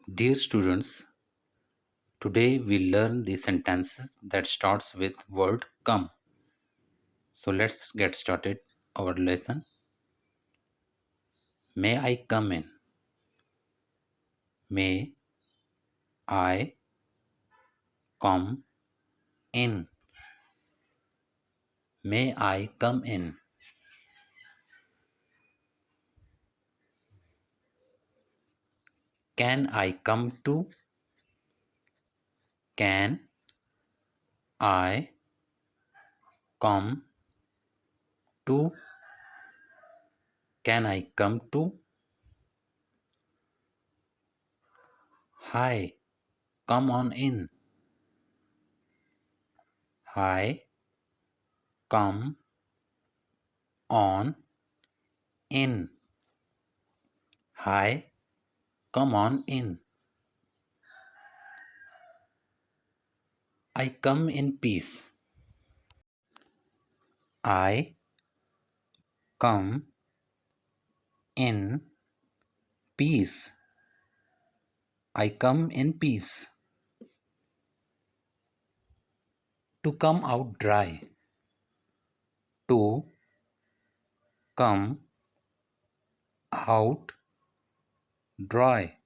Dear students, today we learn the sentences that starts with word come. So let's get started our lesson. May I come in? May I come in? May I come in? Can I come to? Can I come to? Can I come to? Hi, come on in. Hi, come on in. Hi, come on in. I come in peace. I come in peace. I come in peace. To come out dry. To come out dry.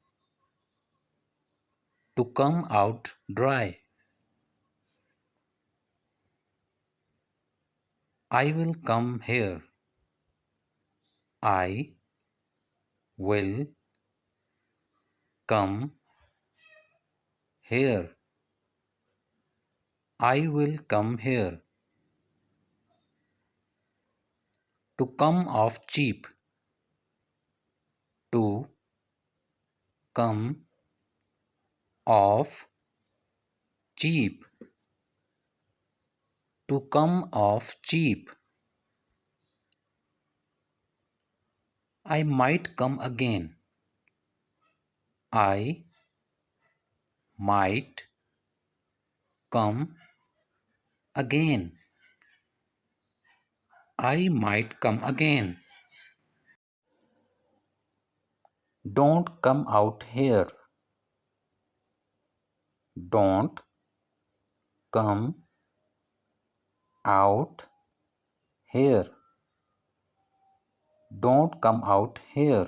To come out dry. I will come here. I will come here. I will come here. To come off cheap. To come off cheap. To come off cheap. I might come again. I might come again. I might come again. Don't come out here. Don't come out here. Don't come out here.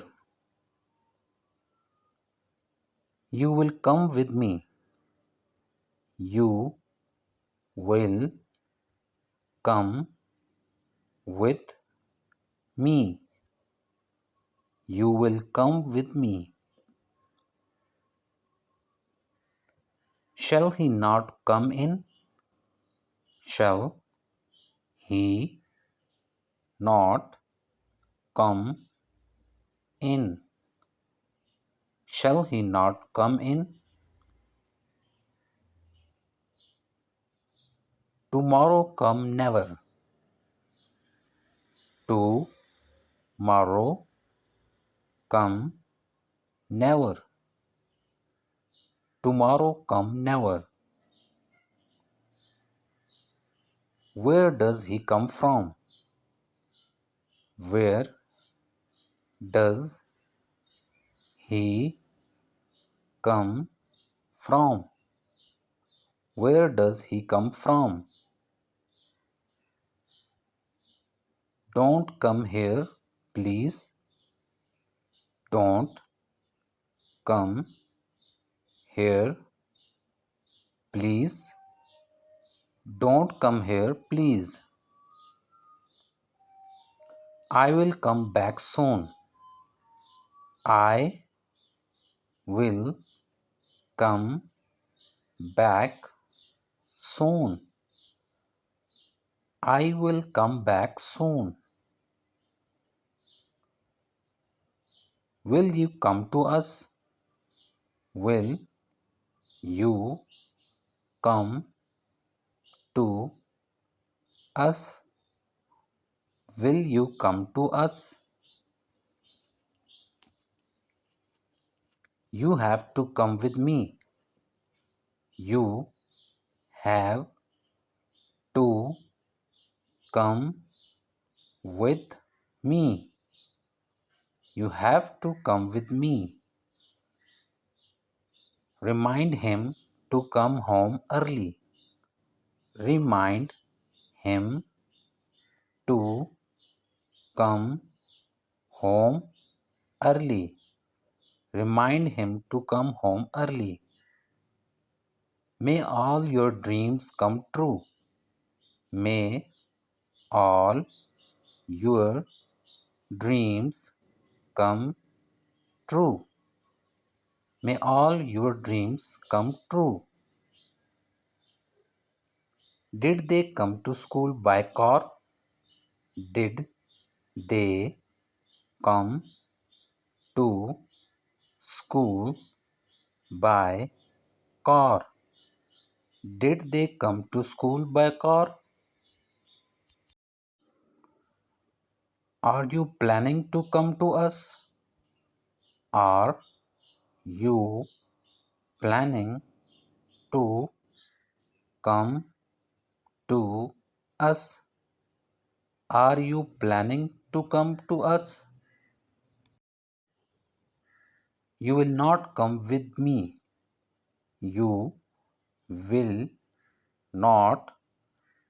You will come with me. You will come with me. You will come with me. Shall he not come in? Shall he not come in? Shall he not come in? Tomorrow come never. Tomorrow come never. Tomorrow come never. Where does he come from? Where does he come from? Where does he come from? Don't come here, please. Don't come here, please. Don't come here, please. I will come back soon. I will come back soon. I will come back soon. Will you come to us? Will you come to us? Will you come to us? You have to come with me. You have to come with me. You have to come with me. Remind him to come home early. Remind him to come home early. Remind him to come home early. May all your dreams come true. May all your dreams come true. May all your dreams come true. Did they come to school by car? Did they come to school by car? Did they come to school by car? Are you planning to come to us? Are you planning to come to us? Are you planning to come to us? You will not come with me. You will not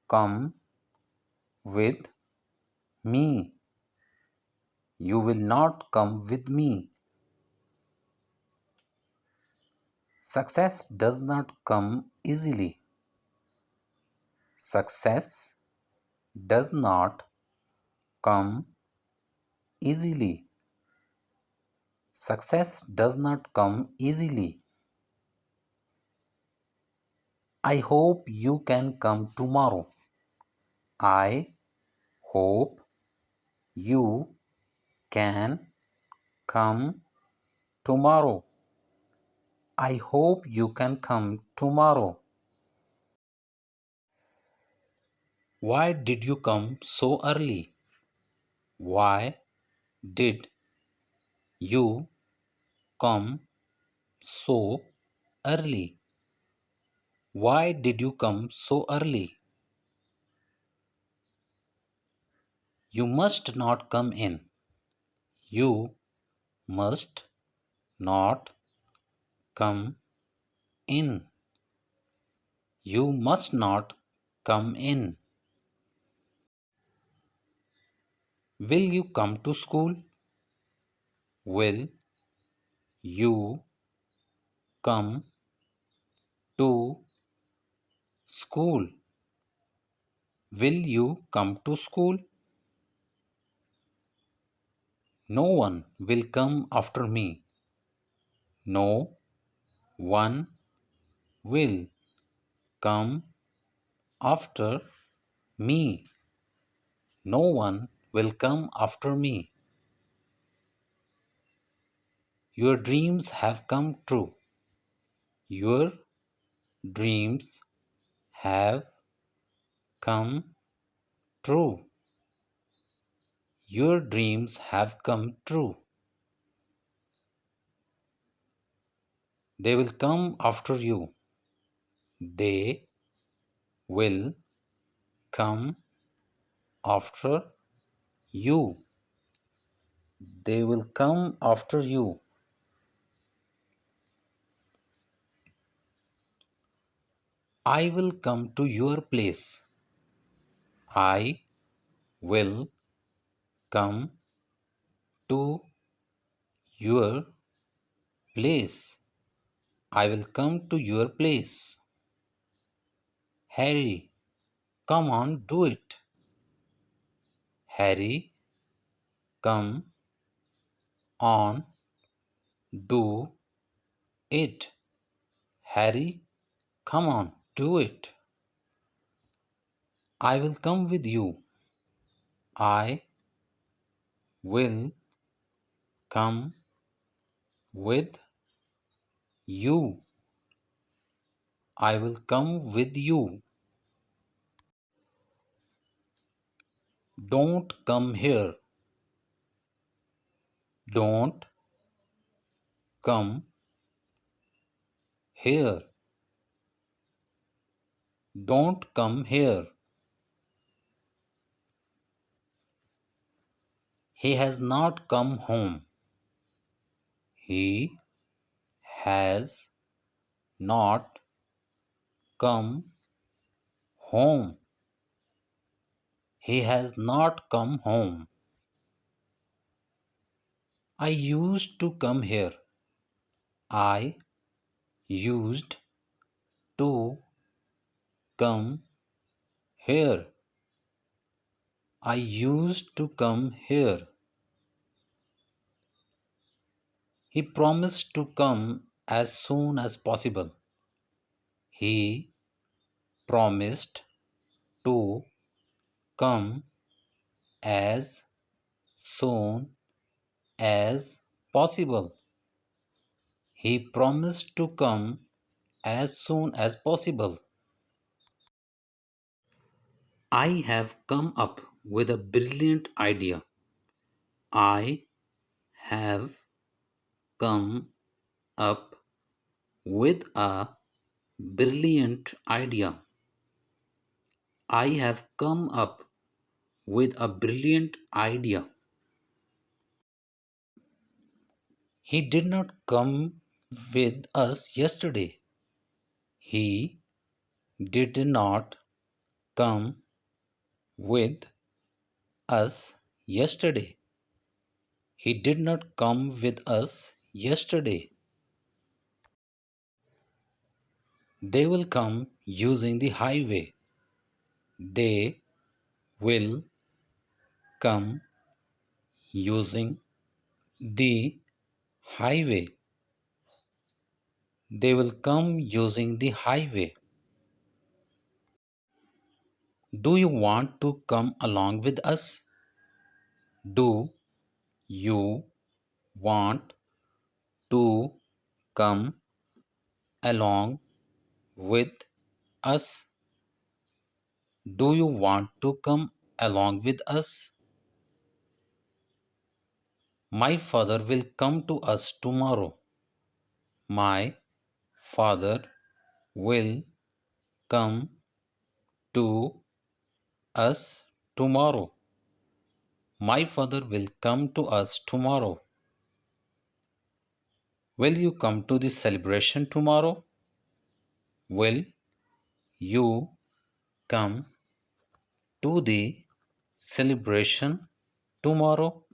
come with me. You will not come with me. Success does not come easily. Success does not come easily. Success does not come easily. I hope you can come tomorrow. I hope you can come tomorrow. I hope you can come tomorrow. Why did you come so early? Why did you come so early? Why did you come so early? You must not come in. You must not come in. You must not come in. Will you come to school? Will you come to school? Will you come to school? No one will come after me. No one will come after me. No one will come after me. Your dreams have come true. Your dreams have come true. Your dreams have come true. They will come after you. They will come after you. They will come after you. I will come to your place. I will come to your place. I will come to your place. Harry, come on, do it. Harry, come on, do it. Harry, come on, do it. I will come with you. I will come with you. I will come with you. Don't come here. Don't come here. Don't come here. He has not come home. He has not come home. He has not come home. I used to come here. I used to come here. I used to come here. He promised to come as soon as possible. He promised to come as soon as possible. He promised to come as soon as possible. I have come up with a brilliant idea. I have come up with a brilliant idea. I have come up with a brilliant idea. He did not come with us yesterday. He did not come with us yesterday. He did not come with us yesterday. They will come using the highway. They will come using the highway. They will come using the highway. Do you want to come along with us? Do you want to come along with us? Do you want to come along with us? My father will come to us tomorrow. My father will come to us tomorrow. My father will come to us tomorrow. Will you come to the celebration tomorrow? Will you come to the celebration tomorrow?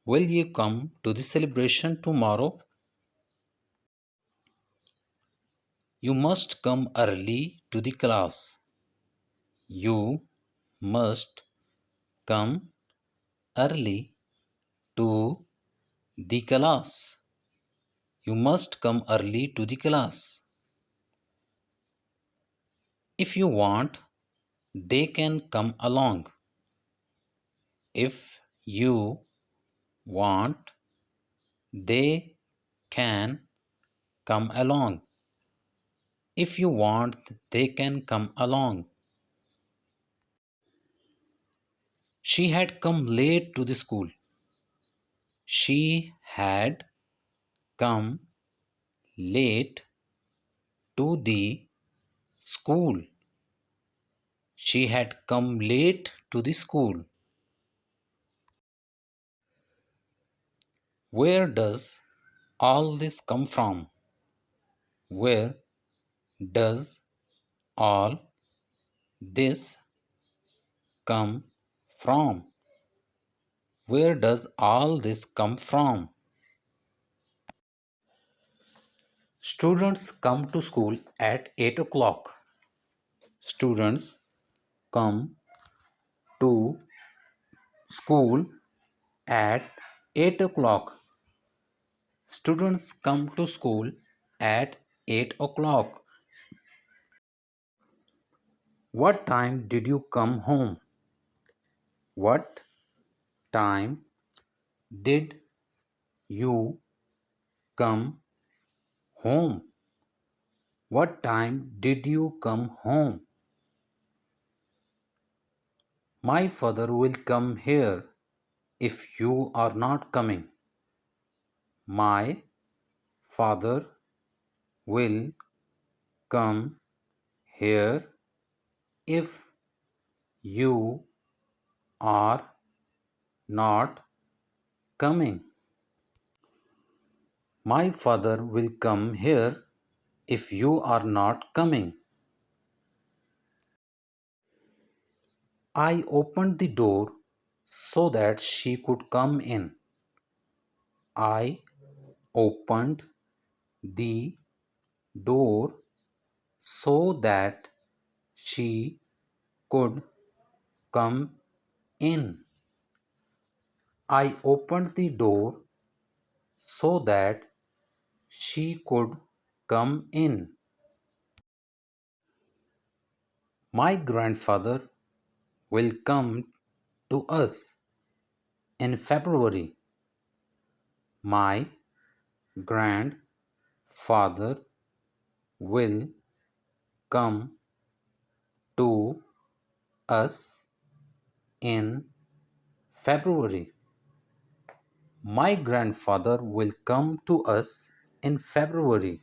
Will you come to the celebration tomorrow? You must come early to the class. You must come early to the class. You must come early to the class. If you want, they can come along. If you want, they can come along. If you want, they can come along. She had come late to the school. She had come late to the school. She had come late to the school. Where does all this come from? Where does all this come from? Where does all this come from? Students come to school at 8 o'clock. Students come to school at 8 o'clock. Students come to school at 8 o'clock. What time did you come home? What time did you come home? What time did you come home? My father will come here if you are not coming. My father will come here if you are not coming. My father will come here if you are not coming. I opened the door so that she could come in. I opened the door so that she could come in. I opened the door so that she could come in. My grandfather will come to us in February. My grandfather will come to us in February. My grandfather will come to us in February.